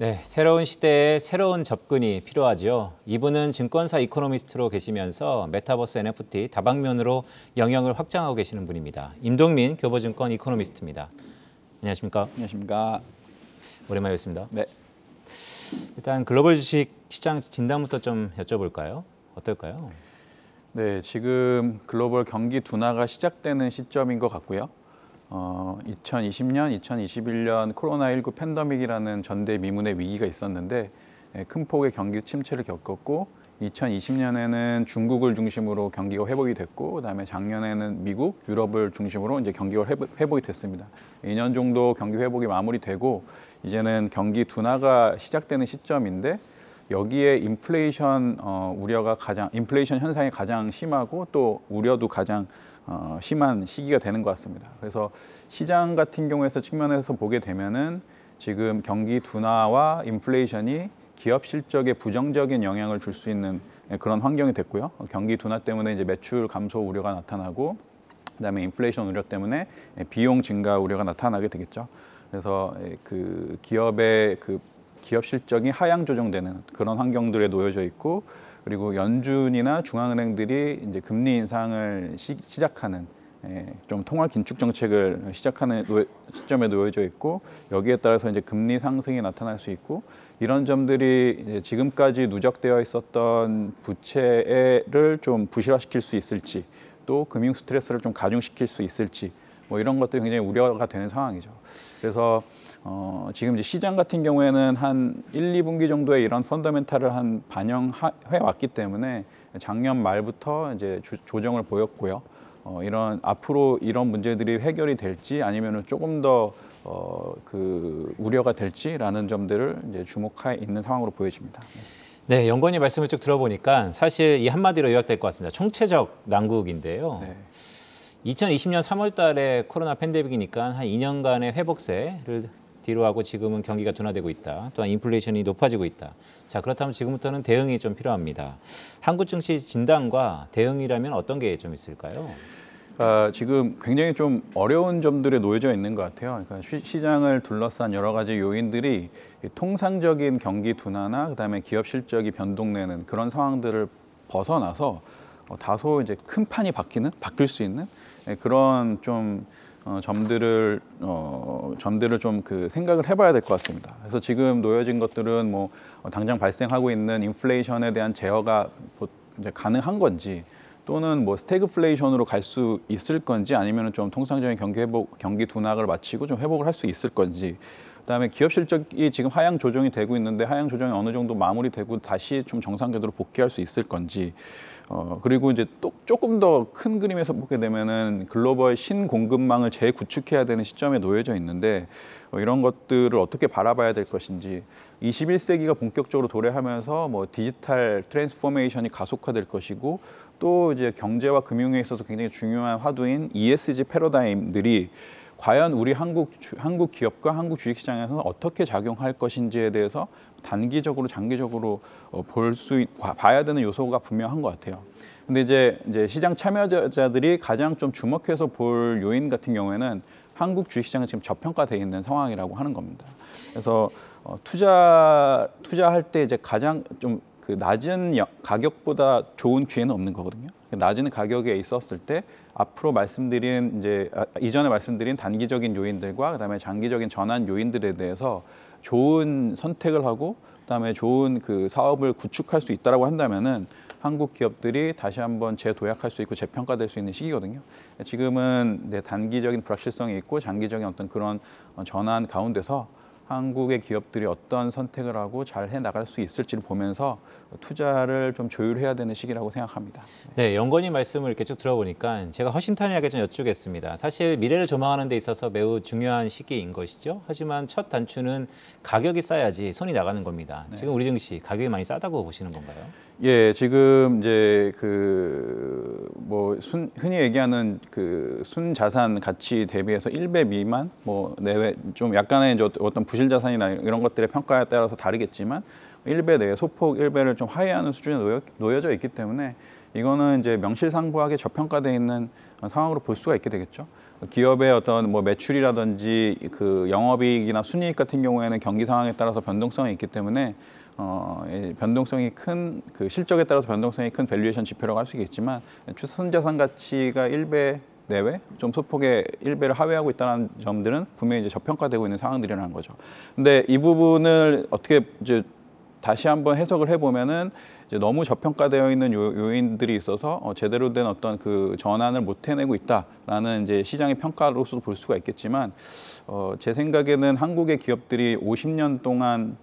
네, 새로운 시대에 새로운 접근이 필요하죠. 이분은 증권사 이코노미스트로 계시면서 메타버스 NFT 다방면으로 영역을 확장하고 계시는 분입니다. 임동민 교보증권 이코노미스트입니다. 안녕하십니까? 안녕하십니까. 오랜만에 뵙습니다. 네. 일단 글로벌 주식 시장 진단부터 좀 여쭤볼까요? 어떨까요? 네, 지금 글로벌 경기 둔화가 시작되는 시점인 것 같고요. 2020년, 2021년 코로나19 팬데믹이라는 전대미문의 위기가 있었는데 큰 폭의 경기 침체를 겪었고 2020년에는 중국을 중심으로 경기가 회복이 됐고 그다음에 작년에는 미국, 유럽을 중심으로 이제 경기가 회복이 됐습니다. 2년 정도 경기 회복이 마무리되고 이제는 경기 둔화가 시작되는 시점인데 여기에 인플레이션 인플레이션 현상이 가장 심하고 또 우려도 가장 심한 시기가 되는 것 같습니다. 그래서 시장 같은 경우에서 측면에서 보게 되면은 지금 경기 둔화와 인플레이션이 기업 실적에 부정적인 영향을 줄 수 있는 그런 환경이 됐고요. 경기 둔화 때문에 이제 매출 감소 우려가 나타나고 그다음에 인플레이션 우려 때문에 비용 증가 우려가 나타나게 되겠죠. 그래서 그 기업의 기업 실적이 하향 조정되는 그런 환경들에 놓여져 있고 그리고 연준이나 중앙은행들이 이제 금리 인상을 시작하는 좀 통화 긴축 정책을 시작하는 시점에 놓여져 있고 여기에 따라서 이제 금리 상승이 나타날 수 있고 이런 점들이 이제 지금까지 누적되어 있었던 부채를 좀 부실화시킬 수 있을지 또 금융 스트레스를 좀 가중시킬 수 있을지 뭐 이런 것들이 굉장히 우려가 되는 상황이죠. 그래서 지금 이제 시장 같은 경우에는 한 1, 2분기 정도의 이런 펀더멘탈을 반영해 왔기 때문에 작년 말부터 이제 조정을 보였고요. 앞으로 이런 문제들이 해결이 될지 아니면은 조금 더 우려가 될지라는 점들을 이제 주목해 있는 상황으로 보여집니다. 네, 연건이 말씀을 쭉 들어보니까 사실 이 한마디로 요약될 것 같습니다. 총체적 난국인데요. 네. 2020년 3월 달에 코로나 팬데믹이니까 한 2년간의 회복세를 뒤로 하고 지금은 경기가 둔화되고 있다. 또한 인플레이션이 높아지고 있다. 자, 그렇다면 지금부터는 대응이 좀 필요합니다. 한국 증시 진단과 대응이라면 어떤 게 좀 있을까요? 지금 굉장히 좀 어려운 점들에 놓여져 있는 것 같아요. 그러니까 시장을 둘러싼 여러 가지 요인들이 통상적인 경기 둔화나 그다음에 기업 실적이 변동되는 그런 상황들을 벗어나서 다소 이제 큰 판이 바뀔 수 있는 그런 좀 점들을 좀 생각을 해봐야 될 것 같습니다. 그래서 지금 놓여진 것들은 뭐 당장 발생하고 있는 인플레이션에 대한 제어가 이제 가능한 건지 또는 뭐 스태그플레이션으로 갈 수 있을 건지 아니면은 좀 통상적인 경기 둔화를 마치고 좀 회복을 할 수 있을 건지. 그다음에 기업 실적이 지금 하향 조정이 되고 있는데 하향 조정이 어느 정도 마무리되고 다시 좀 정상 궤도로 복귀할 수 있을 건지. 그리고 이제 또 조금 더 큰 그림에서 보게 되면은 글로벌 신공급망을 재구축해야 되는 시점에 놓여져 있는데 이런 것들을 어떻게 바라봐야 될 것인지 21세기가 본격적으로 도래하면서 뭐 디지털 트랜스포메이션이 가속화될 것이고 또 이제 경제와 금융에 있어서 굉장히 중요한 화두인 ESG 패러다임들이 과연 우리 한국 기업과 한국 주식시장에서는 어떻게 작용할 것인지에 대해서 단기적으로 장기적으로 봐야 되는 요소가 분명한 것 같아요. 근데 이제 시장 참여자들이 가장 좀 주목해서 볼 요인 같은 경우에는 한국 주식시장은 지금 저평가되어 있는 상황이라고 하는 겁니다. 그래서 투자할 때 이제 가장 좀 그 낮은 가격보다 좋은 기회는 없는 거거든요. 낮은 가격에 있었을 때 앞으로 이전에 말씀드린 단기적인 요인들과 그다음에 장기적인 전환 요인들에 대해서 좋은 선택을 하고 그다음에 좋은 그 사업을 구축할 수 있다라고 한다면은 한국 기업들이 다시 한번 재도약할 수 있고 재평가될 수 있는 시기거든요. 지금은 단기적인 불확실성이 있고 장기적인 어떤 그런 전환 가운데서 한국의 기업들이 어떤 선택을 하고 잘 해나갈 수 있을지를 보면서 투자를 좀 조율해야 되는 시기라고 생각합니다. 네, 연건이 말씀을 이렇게 쭉 들어보니까 제가 허심탄회하게 좀 여쭙겠습니다. 사실 미래를 조망하는 데 있어서 매우 중요한 시기인 것이죠. 하지만 첫 단추는 가격이 싸야지 손이 나가는 겁니다. 네. 지금 우리 증시 가격이 많이 싸다고 보시는 건가요? 예, 지금 이제 흔히 얘기하는 순자산 가치 대비해서 1배 미만 내외 좀 약간의 이제 어떤 부실 자산이나 이런 것들의 평가에 따라서 다르겠지만 1배 내에 소폭 1배를 좀 하회하는 수준에 놓여져 있기 때문에 이거는 이제 명실상부하게 저평가되어 있는 상황으로 볼 수가 있게 되겠죠. 기업의 어떤 뭐 매출이라든지 그 영업이익이나 순이익 같은 경우에는 경기 상황에 따라서 변동성이 있기 때문에 이 변동성이 큰 그 실적에 따라서 변동성이 큰 밸류에이션 지표라고 할 수 있겠지만 추천자산 가치가 1배 내외 좀 소폭의 1배를 하회하고 있다는 점들은 분명히 이제 저평가되고 있는 상황들이라는 거죠. 근데 이 부분을 어떻게 이제 다시 한번 해석을 해보면은 이제 너무 저평가되어 있는 요인들이 있어서 제대로 된 어떤 그 전환을 못 해내고 있다라는 이제 시장의 평가로서 볼 수가 있겠지만 제 생각에는 한국의 기업들이 50년 동안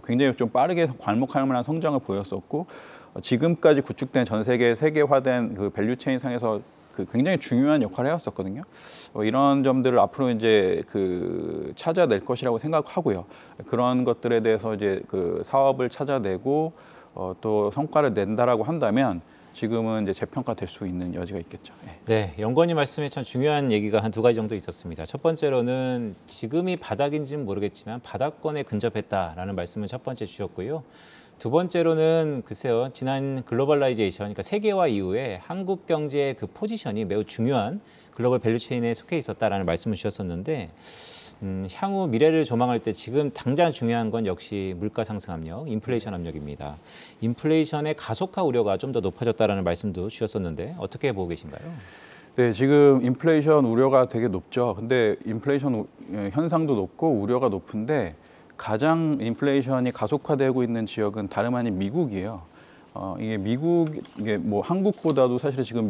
굉장히 좀 빠르게 괄목할 만한 성장을 보였었고 지금까지 구축된 전 세계 세계화된 그 밸류체인 상에서 그 굉장히 중요한 역할을 해왔었거든요. 이런 점들을 앞으로 이제 그 찾아낼 것이라고 생각하고요. 그런 것들에 대해서 이제 그 사업을 찾아내고 또 성과를 낸다라고 한다면 지금은 이제 재평가될 수 있는 여지가 있겠죠. 네, 연구원님 말씀에 참 중요한 얘기가 한 두 가지 정도 있었습니다. 첫 번째로는 지금이 바닥인지는 모르겠지만 바닥권에 근접했다라는 말씀을 첫 번째 주셨고요. 두 번째로는 글쎄요, 지난 글로벌라이제이션, 그러니까 세계화 이후에 한국 경제의 그 포지션이 매우 중요한 글로벌 밸류체인에 속해 있었다라는 말씀을 주셨었는데 향후 미래를 조망할 때 지금 당장 중요한 건 역시 물가 상승 압력, 인플레이션 압력입니다. 인플레이션의 가속화 우려가 좀 더 높아졌다라는 말씀도 주셨었는데 어떻게 보고 계신가요? 네, 지금 인플레이션 우려가 되게 높죠. 근데 인플레이션 현상도 높고 우려가 높은데 가장 인플레이션이 가속화되고 있는 지역은 다름 아닌 미국이에요. 이게 뭐 한국보다도 사실 지금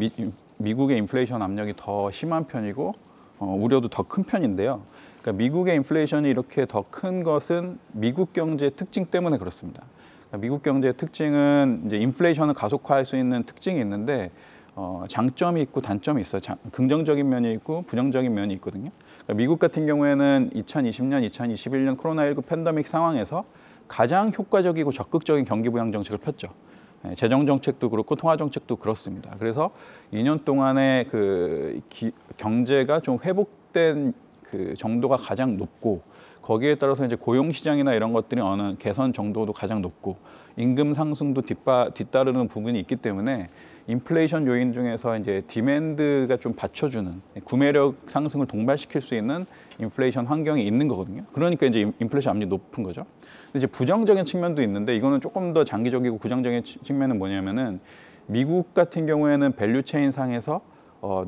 미국의 인플레이션 압력이 더 심한 편이고 우려도 더 큰 편인데요. 그러니까 미국의 인플레이션이 이렇게 더 큰 것은 미국 경제의 특징 때문에 그렇습니다. 그러니까 미국 경제의 특징은 이제 인플레이션을 가속화할 수 있는 특징이 있는데 장점이 있고 단점이 있어요. 긍정적인 면이 있고 부정적인 면이 있거든요. 그러니까 미국 같은 경우에는 2020년, 2021년 코로나19 팬데믹 상황에서 가장 효과적이고 적극적인 경기 부양 정책을 폈죠. 재정 정책도 그렇고 통화 정책도 그렇습니다. 그래서 2년 동안의 그 경제가 좀 회복된 그 정도가 가장 높고 거기에 따라서 이제 고용 시장이나 이런 것들이 어느 개선 정도도 가장 높고 임금 상승도 뒤따르는 부분이 있기 때문에 인플레이션 요인 중에서 이제 디맨드가 좀 받쳐주는 구매력 상승을 동반시킬 수 있는 인플레이션 환경이 있는 거거든요. 그러니까 이제 인플레이션 압력이 높은 거죠. 근데 이제 부정적인 측면도 있는데 이거는 조금 더 장기적이고 부정적인 측면은 뭐냐면은 미국 같은 경우에는 밸류체인 상에서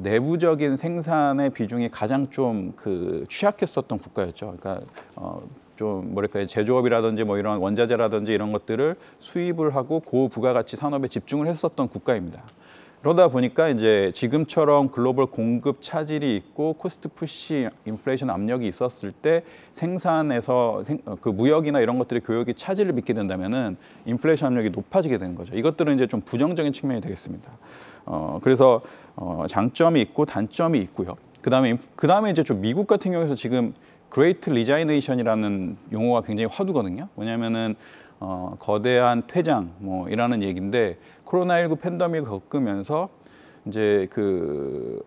내부적인 생산의 비중이 가장 좀 그 취약했었던 국가였죠. 그러니까 좀 뭐랄까요, 제조업이라든지 뭐 이런 원자재라든지 이런 것들을 수입을 하고 고부가가치 산업에 집중을 했었던 국가입니다. 그러다 보니까 이제 지금처럼 글로벌 공급 차질이 있고 코스트 푸시 인플레이션 압력이 있었을 때 생산에서 그 무역이나 이런 것들의 교역이 차질을 빚게 된다면은 인플레이션 압력이 높아지게 되는 거죠. 이것들은 이제 좀 부정적인 측면이 되겠습니다. 그래서 장점이 있고 단점이 있고요. 그다음에 이제 좀 미국 같은 경우에서 지금 그레이트 리자이네이션이라는 용어가 굉장히 화두거든요. 뭐냐면은 거대한 퇴장 뭐이라는 얘기인데 코로나19 팬데믹을 겪으면서 이제 그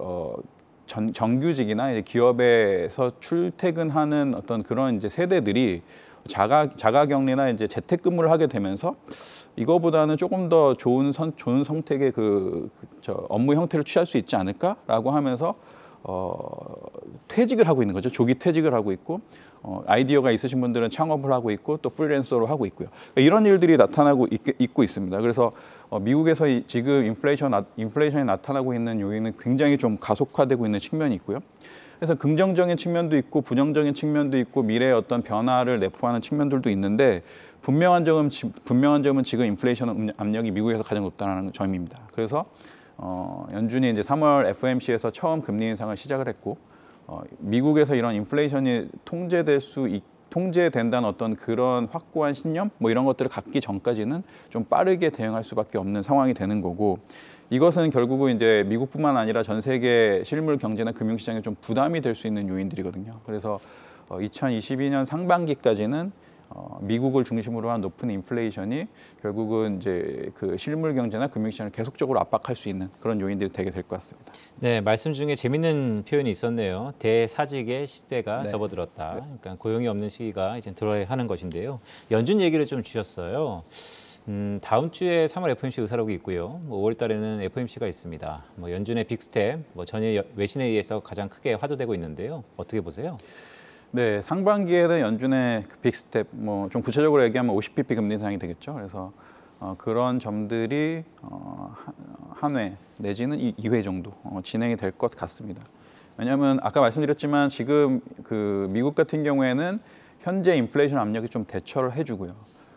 정규직이나 이제 기업에서 출퇴근하는 어떤 그런 이제 세대들이 자가격리나 이제 재택근무를 하게 되면서 이거보다는 조금 더 좋은 선택의 업무 형태를 취할 수 있지 않을까라고 하면서 퇴직을 하고 있는 거죠. 조기 퇴직을 하고 있고 아이디어가 있으신 분들은 창업을 하고 있고 또 프리랜서로 하고 있고요. 그러니까 이런 일들이 나타나고 있고 있습니다. 그래서 미국에서 지금 인플레이션이 나타나고 있는 요인은 굉장히 좀 가속화되고 있는 측면이 있고요. 그래서 긍정적인 측면도 있고 부정적인 측면도 있고 미래의 어떤 변화를 내포하는 측면들도 있는데 분명한 점은 지금 인플레이션 압력이 미국에서 가장 높다는 점입니다. 그래서 연준이 이제 3월 FOMC에서 처음 금리 인상을 시작을 했고 미국에서 이런 인플레이션이 통제된다는 어떤 그런 확고한 신념 뭐 이런 것들을 갖기 전까지는 좀 빠르게 대응할 수밖에 없는 상황이 되는 거고 이것은 결국은 이제 미국뿐만 아니라 전 세계 실물 경제나 금융시장에 좀 부담이 될 수 있는 요인들이거든요. 그래서 2022년 상반기까지는 미국을 중심으로 한 높은 인플레이션이 결국은 이제 그 실물 경제나 금융시장을 계속적으로 압박할 수 있는 그런 요인들이 되게 될 것 같습니다. 네, 말씀 중에 재밌는 표현이 있었네요. 대사직의 시대가 접어들었다. 그러니까 고용이 없는 시기가 이제 들어야 하는 것인데요. 연준 얘기를 좀 주셨어요. 다음 주에 3월 FOMC 의사록이 있고요. 5월 달에는 FOMC가 있습니다. 연준의 빅스텝, 전일 외신에 의해서 가장 크게 화두되고 있는데요. 어떻게 보세요? 네, 상반기에는 연준의 그 빅스텝, 좀 구체적으로 얘기하면 50bp 금리 인상이 되겠죠. 그래서 그런 점들이 한 회 내지는 2회 정도 진행이 될 것 같습니다. 왜냐하면 아까 말씀드렸지만 지금 그 미국 같은 경우에는 현재 인플레이션 압력이 좀 대처를 해주고요.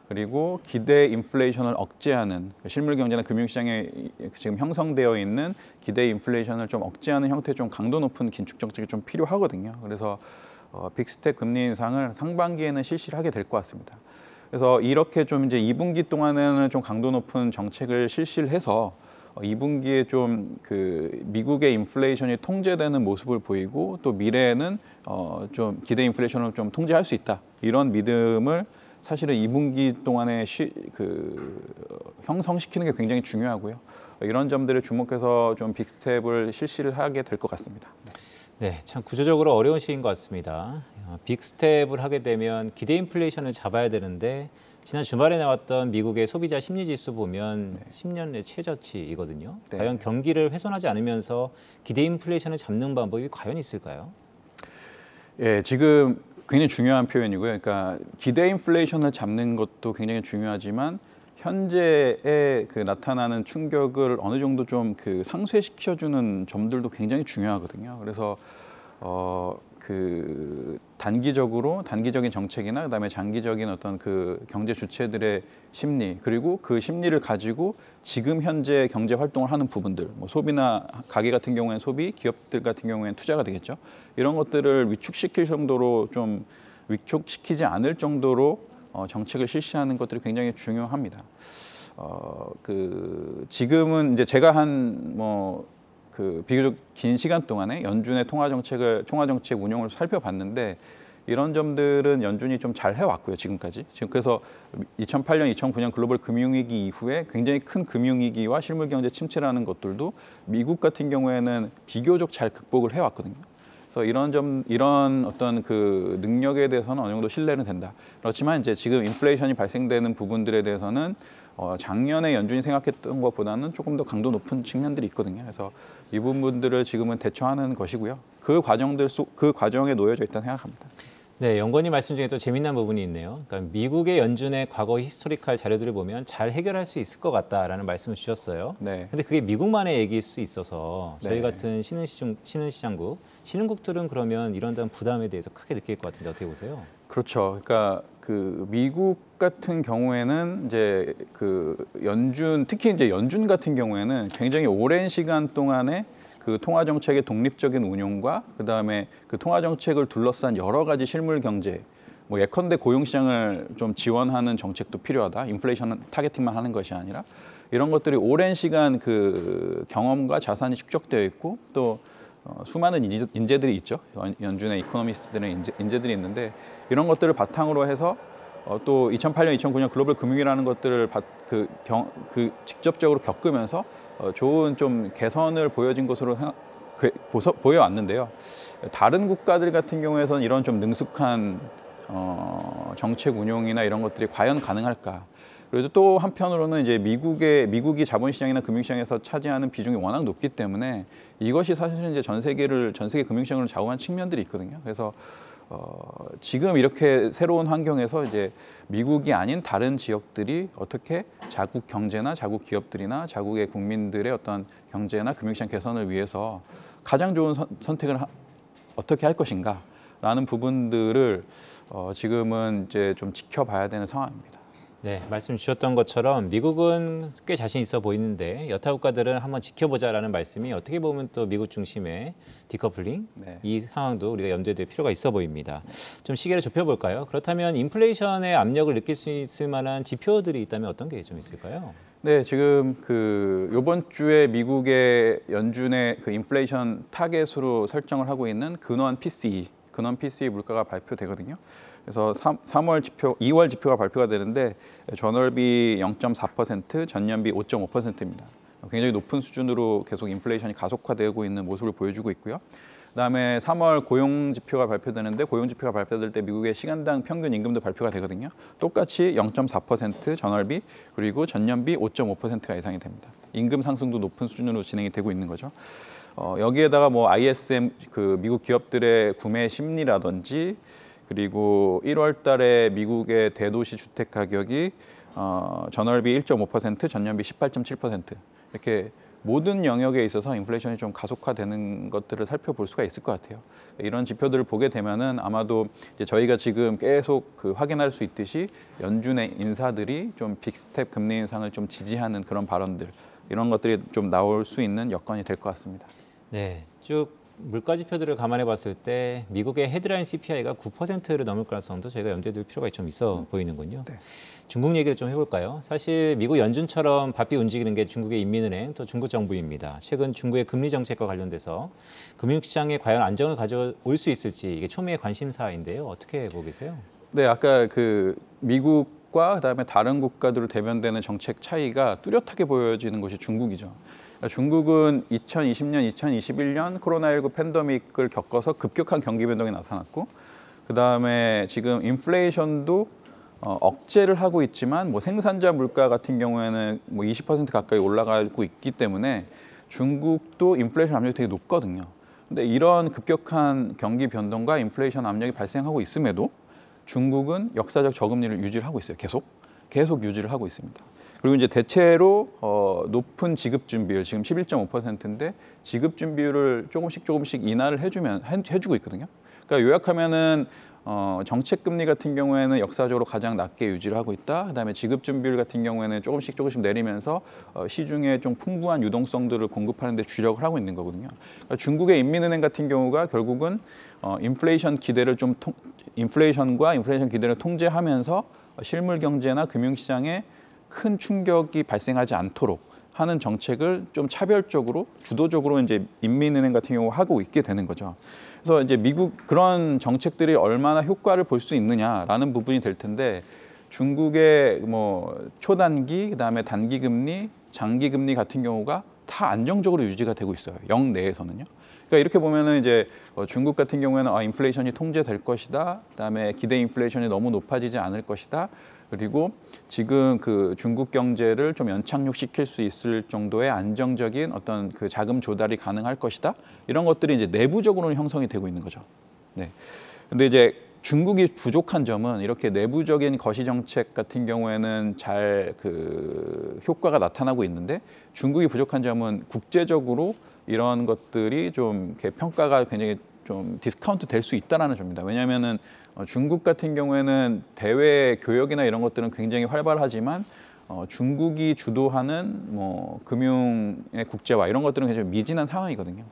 그리고 기대 인플레이션을 억제하는 실물 경제나 금융시장에 지금 형성되어 있는 기대 인플레이션을 좀 억제하는 형태의 좀 강도 높은 긴축 정책이 좀 필요하거든요. 그래서 빅스텝 금리 인상을 상반기에는 실시를 하게 될 것 같습니다. 그래서 이렇게 좀 이제 2분기 동안에는 좀 강도 높은 정책을 실시를 해서 2분기에 좀 그 미국의 인플레이션이 통제되는 모습을 보이고 또 미래에는 좀 기대 인플레이션을 좀 통제할 수 있다 이런 믿음을 사실은 2분기 동안에 형성시키는 게 굉장히 중요하고요. 이런 점들을 주목해서 좀 빅스텝을 실시를 하게 될 것 같습니다. 네, 참 구조적으로 어려운 시기인 것 같습니다. 빅스텝을 하게 되면 기대 인플레이션을 잡아야 되는데 지난 주말에 나왔던 미국의 소비자 심리지수 보면 10년의 최저치이거든요. 네. 과연 경기를 훼손하지 않으면서 기대 인플레이션을 잡는 방법이 과연 있을까요? 예, 지금 굉장히 중요한 표현이고요. 그러니까 기대 인플레이션을 잡는 것도 굉장히 중요하지만 현재에 그 나타나는 충격을 어느 정도 좀 그 상쇄시켜주는 점들도 굉장히 중요하거든요. 그래서 그 단기적인 정책이나 그다음에 장기적인 어떤 그 경제 주체들의 심리 그리고 그 심리를 가지고 지금 현재 경제 활동을 하는 부분들 소비나 가계 같은 경우에는 소비, 기업들 같은 경우에는 투자가 되겠죠. 이런 것들을 위축시킬 정도로 좀 위축시키지 않을 정도로 정책을 실시하는 것들이 굉장히 중요합니다. 그 지금은 이제 제가 그 비교적 긴 시간 동안에 연준의 통화 정책 운용을 살펴봤는데 이런 점들은 연준이 좀 잘 해왔고요 지금까지. 지금 그래서 2008년, 2009년 글로벌 금융위기 이후에 굉장히 큰 금융위기와 실물 경제 침체라는 것들도 미국 같은 경우에는 비교적 잘 극복을 해왔거든요. 그래서 이런 어떤 그 능력에 대해서는 어느 정도 신뢰는 된다. 그렇지만 이제 지금 인플레이션이 발생되는 부분들에 대해서는 작년에 연준이 생각했던 것보다는 조금 더 강도 높은 측면들이 있거든요. 그래서 이 부분들을 지금은 대처하는 것이고요. 그 과정에 놓여져 있다고 생각합니다. 네, 연구원님 말씀 중에 또 재미난 부분이 있네요. 그러니까 미국의 연준의 과거 히스토리컬 자료들을 보면 잘 해결할 수 있을 것 같다라는 말씀을 주셨어요. 네. 근데 그게 미국만의 얘기일 수 있어서 저희 네. 같은 신흥시장국 그러면 이런 데는 부담에 대해서 크게 느낄 것 같은데 어떻게 보세요? 그렇죠. 그러니까 그 미국 같은 경우에는 이제 그 특히 이제 연준 같은 경우에는 굉장히 오랜 시간 동안에 그 통화 정책의 독립적인 운용과 그다음에 그 통화 정책을 둘러싼 여러 가지 실물 경제 예컨대 고용 시장을 좀 지원하는 정책도 필요하다. 인플레이션 타겟팅만 하는 것이 아니라 이런 것들이 오랜 시간 그 경험과 자산이 축적되어 있고 또 수많은 인재들이 있죠. 연준의 이코노미스트들의 인재들이 있는데 이런 것들을 바탕으로 해서 또 2008년, 2009년 글로벌 금융이라는 것들을 직접적으로 겪으면서 좋은 좀 개선을 보여진 것으로 보여왔는데요. 다른 국가들 같은 경우에서는 이런 좀 능숙한 정책 운용이나 이런 것들이 과연 가능할까? 그래도 또 한편으로는 이제 미국이 자본시장이나 금융시장에서 차지하는 비중이 워낙 높기 때문에 이것이 사실은 이제 전 세계 금융시장을 좌우한 측면들이 있거든요. 그래서 지금 이렇게 새로운 환경에서 이제 미국이 아닌 다른 지역들이 어떻게 자국 경제나 자국 기업들이나 자국의 국민들의 어떤 경제나 금융시장 개선을 위해서 가장 좋은 선택을 어떻게 할 것인가라는 부분들을 지금은 이제 좀 지켜봐야 되는 상황입니다. 네, 말씀 주셨던 것처럼 미국은 꽤 자신 있어 보이는데 여타 국가들은 한번 지켜보자라는 말씀이 어떻게 보면 또 미국 중심의 디커플링 네. 이 상황도 우리가 염두에 둘 필요가 있어 보입니다. 좀 시계를 좁혀볼까요? 그렇다면 인플레이션의 압력을 느낄 수 있을 만한 지표들이 있다면 어떤 게 좀 있을까요? 네, 지금 그 이번 주에 미국의 연준의 그 인플레이션 타겟으로 설정을 하고 있는 근원 PCE 물가가 발표되거든요. 그래서 2월 지표가 발표가 되는데 전월비 0.4%, 전년비 5.5%입니다. 굉장히 높은 수준으로 계속 인플레이션이 가속화되고 있는 모습을 보여주고 있고요. 그다음에 3월 고용 지표가 발표되는데 고용 지표가 발표될 때 미국의 시간당 평균 임금도 발표가 되거든요. 똑같이 0.4% 전월비 그리고 전년비 5.5%가 예상이 됩니다. 임금 상승도 높은 수준으로 진행이 되고 있는 거죠. 여기에다가 뭐 ISM 그 미국 기업들의 구매 심리라든지 그리고 1월 달에 미국의 대도시 주택 가격이 전월비 1.5%, 전년비 18.7% 이렇게 모든 영역에 있어서 인플레이션이 좀 가속화되는 것들을 살펴볼 수가 있을 것 같아요. 이런 지표들을 보게 되면은 아마도 이제 저희가 지금 계속 확인할 수 있듯이 연준의 인사들이 좀 빅스텝 금리 인상을 좀 지지하는 그런 발언들 이런 것들이 좀 나올 수 있는 여건이 될 것 같습니다. 네, 쭉 물가 지표들을 감안해 봤을 때 미국의 헤드라인 CPI가 9%를 넘을 가능성도 저희가 염두에 둘 필요가 좀 있어 보이는군요. 네. 중국 얘기를 좀 해볼까요? 사실 미국 연준처럼 바삐 움직이는 게 중국의 인민은행 또 중국 정부입니다. 최근 중국의 금리 정책과 관련돼서 금융시장에 과연 안정을 가져올 수 있을지 이게 초미의 관심사인데요. 어떻게 보고 계세요? 네, 아까 미국과 그다음에 다른 국가들로 대변되는 정책 차이가 뚜렷하게 보여지는 것이 중국이죠. 그러니까 중국은 2020년, 2021년 코로나19 팬데믹을 겪어서 급격한 경기 변동이 나타났고 그다음에 지금 인플레이션도 억제를 하고 있지만 뭐 생산자 물가 같은 경우에는 뭐 20% 가까이 올라가고 있기 때문에 중국도 인플레이션 압력이 되게 높거든요. 근데 이런 급격한 경기 변동과 인플레이션 압력이 발생하고 있음에도 중국은 역사적 저금리를 유지를 하고 있어요. 계속 유지를 하고 있습니다. 그리고 이제 대체로 높은 지급 준비율 지금 11.5%인데 지급 준비율을 조금씩 인하를 해주고 있거든요. 그러니까 요약하면은 정책 금리 같은 경우에는 역사적으로 가장 낮게 유지를 하고 있다. 그다음에 지급 준비율 같은 경우에는 조금씩 내리면서 시중에 좀 풍부한 유동성들을 공급하는 데 주력을 하고 있는 거거든요. 그러니까 중국의 인민은행 같은 경우가 결국은 인플레이션과 인플레이션 기대를 통제하면서 실물 경제나 금융 시장에 큰 충격이 발생하지 않도록 하는 정책을 좀 차별적으로 주도적으로 이제 인민은행 같은 경우 하고 있게 되는 거죠. 그래서 이제 미국 그런 정책들이 얼마나 효과를 볼 수 있느냐라는 부분이 될 텐데 중국의 뭐 초단기 그다음에 단기 금리, 장기 금리 같은 경우가 다 안정적으로 유지가 되고 있어요. 영 내에서는요. 그러니까 이렇게 보면은 이제 중국 같은 경우에는 인플레이션이 통제될 것이다. 그다음에 기대 인플레이션이 너무 높아지지 않을 것이다. 그리고 지금 중국 경제를 좀 연착륙시킬 수 있을 정도의 안정적인 어떤 자금 조달이 가능할 것이다. 이런 것들이 이제 내부적으로는 형성이 되고 있는 거죠. 네. 근데 이제 중국이 부족한 점은 이렇게 내부적인 거시 정책 같은 경우에는 잘 효과가 나타나고 있는데 중국이 부족한 점은 국제적으로 이런 것들이 좀 이렇게 평가가 굉장히 좀 디스카운트 될 수 있다라는 점입니다. 왜냐하면은 중국 같은 경우에는 대외 교역이나 이런 것들은 굉장히 활발하지만 중국이 주도하는 뭐 금융의 국제화 이런 것들은 굉장히 미진한 상황이거든요.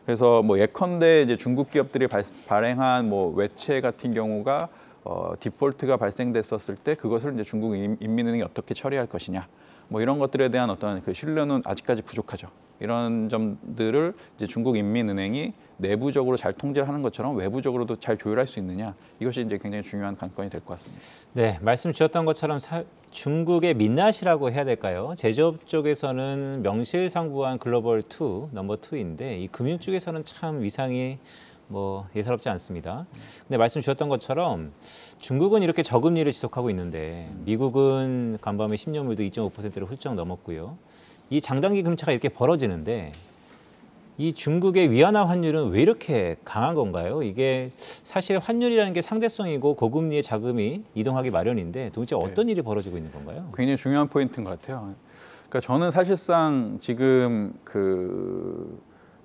그래서 뭐 예컨대 이제 중국 기업들이 발행한 뭐 외채 같은 경우가 디폴트가 발생됐었을 때 그것을 이제 중국 인민은행이 어떻게 처리할 것이냐 뭐 이런 것들에 대한 어떤 신뢰는 아직까지 부족하죠. 이런 점들을 이제 중국 인민은행이 내부적으로 잘 통제를 하는 것처럼 외부적으로도 잘 조율할 수 있느냐 이것이 이제 굉장히 중요한 관건이 될 것 같습니다. 네, 말씀 주셨던 것처럼 중국의 민낯이라고 해야 될까요? 제조업 쪽에서는 명실상부한 글로벌 2, 넘버 2인데 이 금융 쪽에서는 참 위상이 뭐 예사롭지 않습니다. 근데 말씀 주셨던 것처럼 중국은 이렇게 저금리를 지속하고 있는데 미국은 간밤에 10년물도 2.5%를 훌쩍 넘었고요. 이 장단기 금리차가 이렇게 벌어지는데 이 중국의 위안화 환율은 왜 이렇게 강한 건가요? 이게 사실 환율이라는 게 상대성이고 고금리의 자금이 이동하기 마련인데 도대체 어떤 일이 벌어지고 있는 건가요? 굉장히 중요한 포인트인 것 같아요. 그러니까 저는 사실상 지금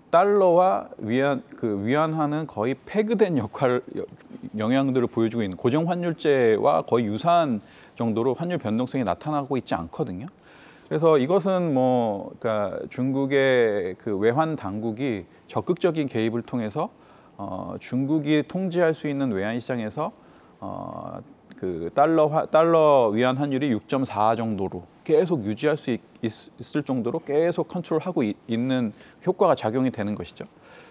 달러와 위안화는 거의 패그된 영향들을 보여주고 있는 고정 환율제와 거의 유사한 정도로 환율 변동성이 나타나고 있지 않거든요. 그래서 이것은 그러니까 중국의 외환 당국이 적극적인 개입을 통해서 중국이 통제할 수 있는 외환 시장에서 달러 위안 환율이 6.4 정도로 계속 유지할 수 있을 정도로 계속 컨트롤하고 있는 효과가 작용이 되는 것이죠.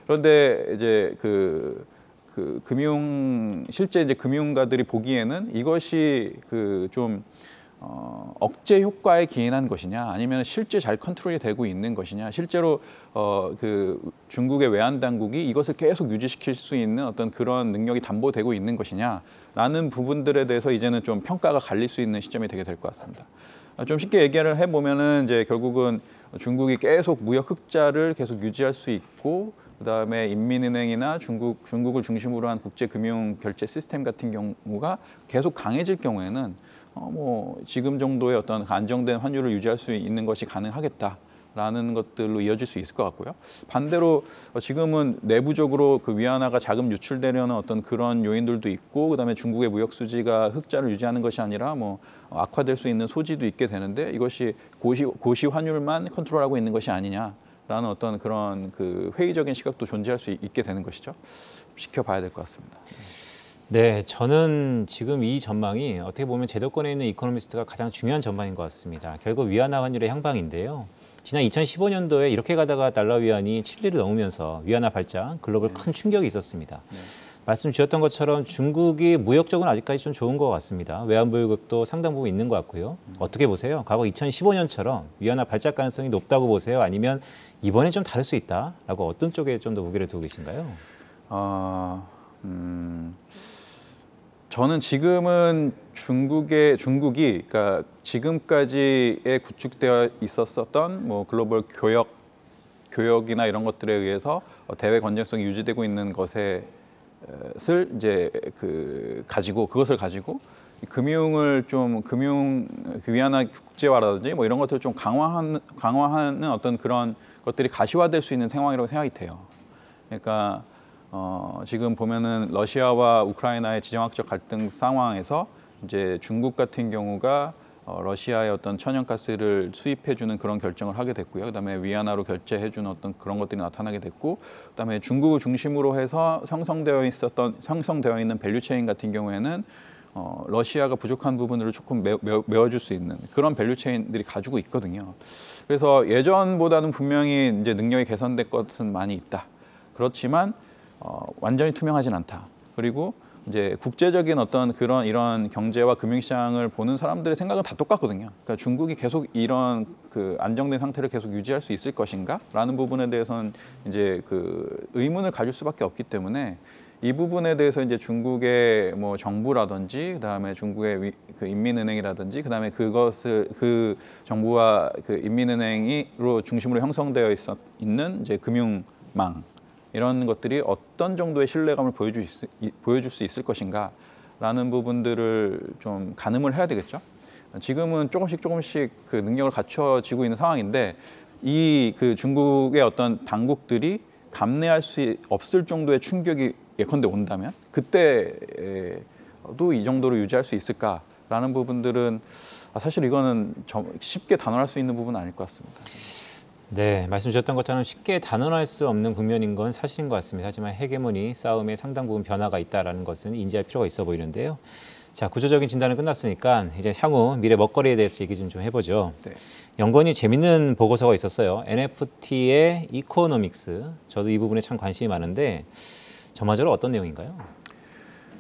그런데 이제 실제 이제 금융가들이 보기에는 이것이 좀 억제 효과에 기인한 것이냐, 아니면 실제 잘 컨트롤이 되고 있는 것이냐, 실제로 그 중국의 외환 당국이 이것을 계속 유지시킬 수 있는 어떤 그런 능력이 담보되고 있는 것이냐라는 부분들에 대해서 이제는 좀 평가가 갈릴 수 있는 시점이 되게 될 것 같습니다. 좀 쉽게 얘기를 해보면은 이제 결국은 중국이 계속 무역 흑자를 계속 유지할 수 있고, 그다음에 인민은행이나 중국을 중심으로 한 국제 금융 결제 시스템 같은 경우가 계속 강해질 경우에는 뭐 지금 정도의 어떤 안정된 환율을 유지할 수 있는 것이 가능하겠다라는 것들로 이어질 수 있을 것 같고요. 반대로 지금은 내부적으로 그 위안화가 자금 유출되려는 어떤 그런 요인들도 있고, 그다음에 중국의 무역 수지가 흑자를 유지하는 것이 아니라 뭐 악화될 수 있는 소지도 있게 되는데, 이것이 고시 환율만 컨트롤하고 있는 것이 아니냐라는 어떤 그런 그 회의적인 시각도 존재할 수 있게 되는 것이죠. 지켜봐야 될 것 같습니다. 네, 저는 지금 이 전망이 어떻게 보면 제도권에 있는 이코노미스트가 가장 중요한 전망인 것 같습니다. 결국 위안화 환율의 향방인데요. 지난 2015년도에 이렇게 가다가 달러 위안이 7리를 넘으면서 위안화 발작, 글로벌 큰 충격이 있었습니다. 말씀 주셨던 것처럼 중국이 무역적으로는 아직까지 좀 좋은 것 같습니다. 외환 보유국도 상당 부분 있는 것 같고요. 어떻게 보세요? 과거 2015년처럼 위안화 발작 가능성이 높다고 보세요? 아니면 이번에 좀 다를 수 있다라고 어떤 쪽에 좀 더 무게를 두고 계신가요? 저는 지금은 중국이 그러니까 지금까지에 구축되어 있었던 뭐 글로벌 교역이나 이런 것들에 의해서 대외 건전성이 유지되고 있는 것을 이제 그것을 가지고 금융을 좀 위안화 국제화라든지 뭐 이런 것들을 좀 강화하는 어떤 그런 것들이 가시화될 수 있는 상황이라고 생각이 돼요. 그러니까 지금 보면은 러시아와 우크라이나의 지정학적 갈등 상황에서 이제 중국 같은 경우가 러시아의 어떤 천연가스를 수입해주는 그런 결정을 하게 됐고요. 그다음에 위안화로 결제해주는 어떤 그런 것들이 나타나게 됐고, 그다음에 중국을 중심으로 해서 형성되어 있는 밸류체인 같은 경우에는 러시아가 부족한 부분을 조금 메워줄 수 있는 그런 밸류체인들이 가지고 있거든요. 그래서 예전보다는 분명히 이제 능력이 개선될 것은 많이 있다. 그렇지만 완전히 투명하진 않다. 그리고 이제 국제적인 어떤 이런 경제와 금융시장을 보는 사람들의 생각은 다 똑같거든요. 그러니까 중국이 계속 이런 그 안정된 상태를 계속 유지할 수 있을 것인가라는 부분에 대해서는 이제 그 의문을 가질 수밖에 없기 때문에, 이 부분에 대해서 이제 중국의 뭐 정부라든지, 그다음에 중국의 그 인민은행이라든지, 그다음에 그 정부와 그 인민은행으로 중심으로 형성되어 있는 이제 금융망, 이런 것들이 어떤 정도의 신뢰감을 보여줄 수 있을 것인가라는 부분들을 좀 가늠을 해야 되겠죠. 지금은 조금씩 그 능력을 갖춰지고 있는 상황인데, 이 그 중국의 어떤 당국들이 감내할 수 없을 정도의 충격이 예컨대 온다면 그때도 이 정도로 유지할 수 있을까라는 부분들은 사실 이거는 쉽게 단언할 수 있는 부분은 아닐 것 같습니다. 네, 말씀 주셨던 것처럼 쉽게 단언할 수 없는 국면인 건 사실인 것 같습니다. 하지만 헤게모니 싸움에 상당 부분 변화가 있다는 것은 인지할 필요가 있어 보이는데요. 자, 구조적인 진단은 끝났으니까 이제 향후 미래 먹거리에 대해서 얘기 좀 해보죠. 네. 연건이 재밌는 보고서가 있었어요. NFT의 이코노믹스. 저도 이 부분에 참 관심이 많은데 전반적으로 어떤 내용인가요?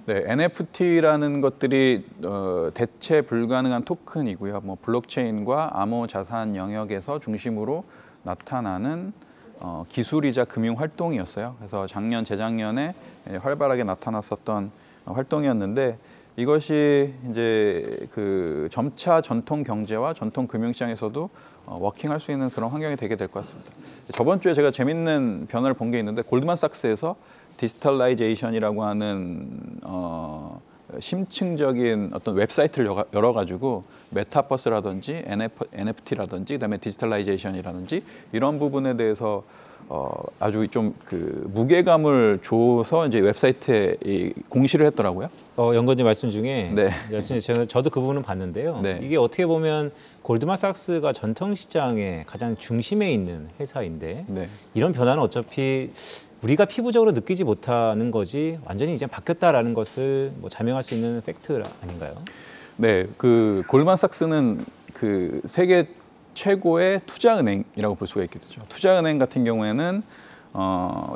네, NFT라는 것들이 대체 불가능한 토큰이고요. 뭐 블록체인과 암호 자산 영역에서 중심으로 나타나는 기술이자 금융 활동이었어요. 그래서 재작년에 활발하게 나타났었던 활동이었는데, 이것이 이제 그 점차 전통 경제와 전통 금융 시장에서도 워킹할 수 있는 그런 환경이 되게 될 것 같습니다. 저번 주에 제가 재밌는 변화를 본 게 있는데, 골드만삭스에서 디지털라이제이션이라고 하는 심층적인 어떤 웹사이트를 열어가지고 메타버스라든지 NFT라든지 그다음에 디지털라이제이션이라든지 이런 부분에 대해서 아주 좀 그 무게감을 줘서 이제 웹사이트에 공시를 했더라고요. 연건님 말씀 중에 네. 저도 그 부분은 봤는데요. 네. 이게 어떻게 보면 골드만삭스가 전통 시장의 가장 중심에 있는 회사인데 네. 이런 변화는 어차피 우리가 피부적으로 느끼지 못하는 거지 완전히 이제 바뀌었다라는 것을 뭐 자명할 수 있는 팩트 아닌가요? 네, 그 골드만삭스는 그 세계 최고의 투자은행이라고 볼 수가 있겠죠. 투자은행 같은 경우에는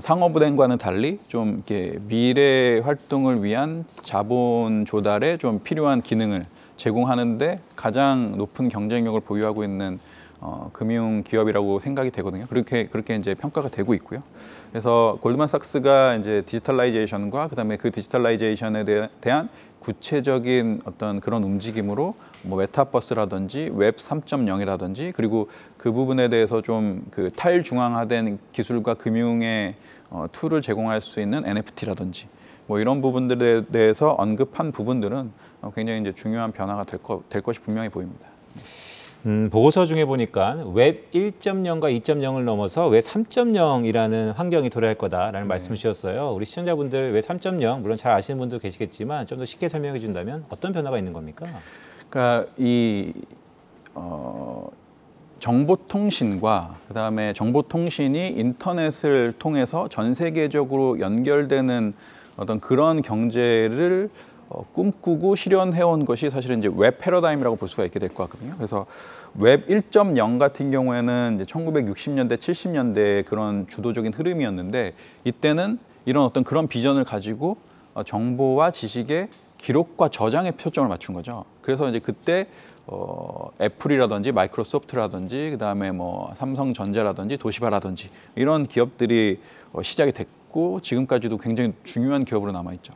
상업은행과는 달리 좀 이렇게 미래 활동을 위한 자본 조달에 좀 필요한 기능을 제공하는데 가장 높은 경쟁력을 보유하고 있는 금융 기업이라고 생각이 되거든요. 그렇게 이제 평가가 되고 있고요. 그래서 골드만삭스가 이제 디지털라이제이션과 그다음에 그 디지털라이제이션에 대한 구체적인 어떤 그런 움직임으로 뭐 메타버스라든지 웹 3.0이라든지 그리고 그 부분에 대해서 좀 그 탈중앙화된 기술과 금융의 툴을 제공할 수 있는 NFT라든지 뭐 이런 부분들에 대해서 언급한 부분들은 굉장히 이제 중요한 변화가 될 것이 분명히 보입니다. 보고서 중에 보니까 웹 1.0과 2.0을 넘어서 웹 3.0이라는 환경이 도래할 거다라는 말씀을 주셨어요. 우리 시청자분들 웹 3.0 물론 잘 아시는 분도 계시겠지만 좀 더 쉽게 설명해 준다면 어떤 변화가 있는 겁니까? 그러니까 이 정보통신과 그다음에 정보통신이 인터넷을 통해서 전 세계적으로 연결되는 어떤 그런 경제를 꿈꾸고 실현해온 것이 사실은 이제 웹 패러다임이라고 볼 수가 있게 될 것 같거든요. 그래서 웹 1.0 같은 경우에는 이제 1960년대, 70년대의 그런 주도적인 흐름이었는데 이때는 이런 어떤 그런 비전을 가지고 정보와 지식의 기록과 저장에 초점을 맞춘 거죠. 그래서 이제 그때 애플이라든지 마이크로소프트라든지 그다음에 뭐 삼성전자라든지 도시바라든지 이런 기업들이 시작이 됐고 지금까지도 굉장히 중요한 기업으로 남아 있죠.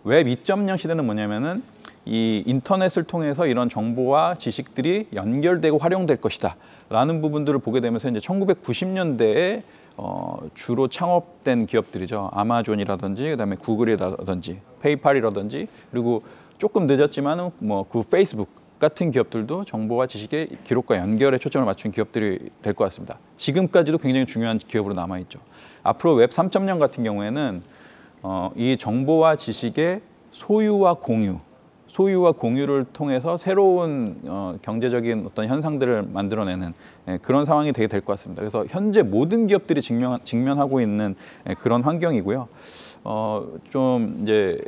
웹 2.0 시대는 뭐냐면은 이 인터넷을 통해서 이런 정보와 지식들이 연결되고 활용될 것이다 라는 부분들을 보게 되면서 이제 1990년대에 주로 창업된 기업들이죠. 아마존이라든지 그다음에 구글이라든지 페이팔이라든지 그리고 조금 늦었지만은 뭐 그 페이스북 같은 기업들도 정보와 지식의 기록과 연결에 초점을 맞춘 기업들이 될 것 같습니다. 지금까지도 굉장히 중요한 기업으로 남아 있죠. 앞으로 웹 3.0 같은 경우에는 이 정보와 지식의 소유와 공유를 통해서 새로운 경제적인 어떤 현상들을 만들어내는 그런 상황이 되게 될 것 같습니다. 그래서 현재 모든 기업들이 직면하고 있는 그런 환경이고요. 좀 이제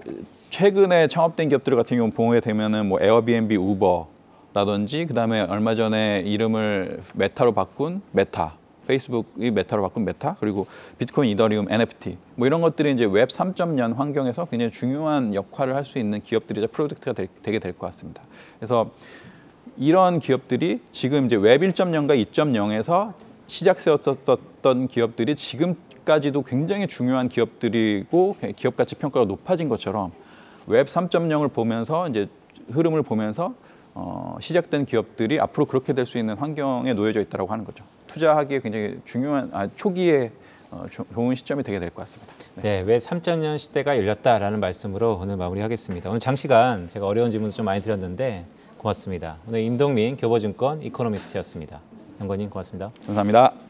최근에 창업된 기업들 같은 경우 보게 되면은 뭐 에어비앤비, 우버라든지 그다음에 얼마 전에 이름을 메타로 바꾼 메타. 페이스북이 메타로 바꾼 메타, 그리고 비트코인, 이더리움, NFT 뭐 이런 것들이 이제 웹 3.0 환경에서 굉장히 중요한 역할을 할 수 있는 기업들이자 프로젝트가 되게 될 것 같습니다. 그래서 이런 기업들이 지금 이제 웹 1.0과 2.0에서 시작되었었던 기업들이 지금까지도 굉장히 중요한 기업들이고 기업 가치 평가가 높아진 것처럼 웹 3.0을 보면서 이제 흐름을 보면서 시작된 기업들이 앞으로 그렇게 될 수 있는 환경에 놓여져 있다고 하는 거죠. 투자하기에 굉장히 중요한 초기에 좋은 시점이 되게 될 것 같습니다. 네, 웹 3.0 시대가 열렸다라는 말씀으로 오늘 마무리하겠습니다. 오늘 장시간 제가 어려운 질문도 좀 많이 드렸는데 고맙습니다. 오늘 임동민 교보증권 이코노미스트였습니다. 연구원님 고맙습니다. 감사합니다.